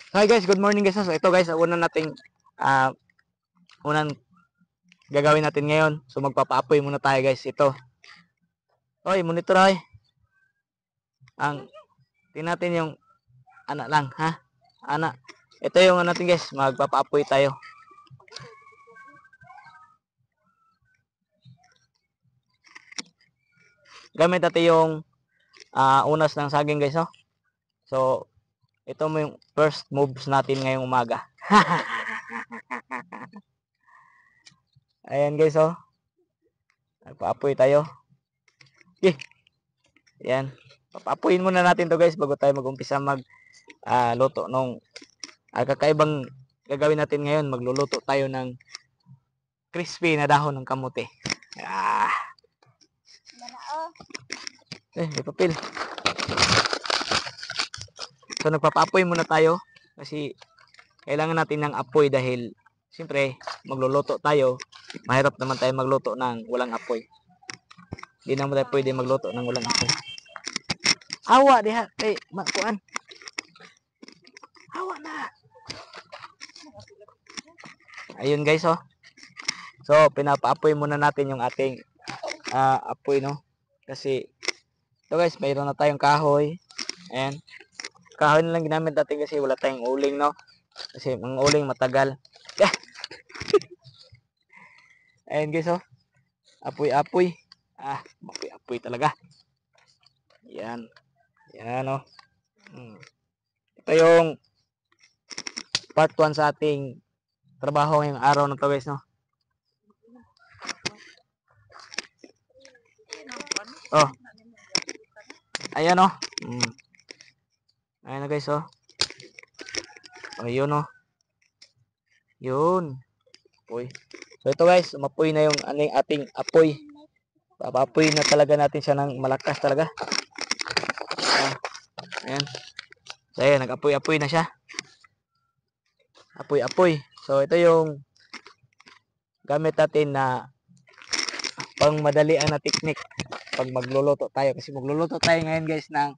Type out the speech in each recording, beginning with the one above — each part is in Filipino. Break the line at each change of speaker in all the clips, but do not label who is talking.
Hi guys, good morning guys. So ito guys, unang nating ah unang gagawin natin ngayon. So magpapaapoy muna tayo guys. Ito. Oy, monitor oy. Ang tingnan natin yung anak lang, ha? Anak. Ito yung ano natin guys, magpapaapoy tayo. Gamit natin yung unas ng saging guys, no? So ito mo yung first moves natin ngayong umaga. Ayan guys, oh. Magpaapoy tayo. Okay. Ayan. Papapuin muna natin to guys bago tayo mag-umpisa luto nung kakaibang gagawin natin ngayon. Magluluto tayo ng crispy na dahon ng kamote. May papel. So nagpapapoy muna tayo kasi kailangan natin ng apoy dahil siyempre magluluto tayo. Mahirap naman tayo magluto ng walang apoy. Hindi naman tayo pwede magluto ng walang apoy. Awa diha kay makuan. Awa na. Ayun guys, oh. So pinapaapoy muna natin yung ating apoy, no? Kasi ito guys, mayroon na tayong kahoy. Ayan. Kahoy na lang ginamit natin kasi wala tayong uling, no? Kasi ang uling matagal. Ayan guys, oh. Apoy-apoy. Apoy-apoy talaga. Yan. Yan, oh. Ito yung part 1 sa ating trabaho ngayong araw na to guys, no? Oh. Ayan, oh. Ayan na guys, oh. Ayun, oh. Yun. Apoy. So ito guys, umapoy na yung ating apoy. Papapoy na talaga natin siya ng malakas talaga. Ayan. So ayan, nag-apoy-apoy na siya. Apoy-apoy. So ito yung gamit natin na pang madalian na technique pag magluluto tayo. Kasi magluluto tayo ngayon guys ng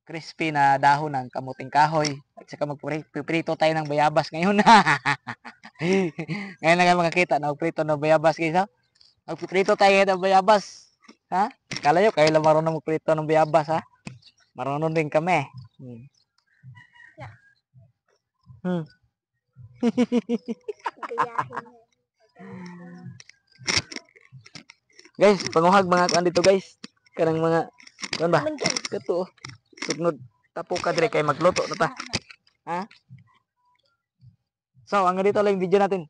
crispy na dahon ng kamuting kahoy. At saka magprito tayo ng bayabas ngayon. Ngayon lang makakita na magprito ng bayabas guys, ha? Magprito tayo ng bayabas. Ha? Kala nyo, kayo lang marunong magprito ng bayabas, ha? Marunong din kami. Guys, panguhag mga kuan dito guys. Kanang mga kuan ba? Kato. Sugnod tapo ka dire kay magluto na ta. Ha? So, hanggang dito lang yung video natin.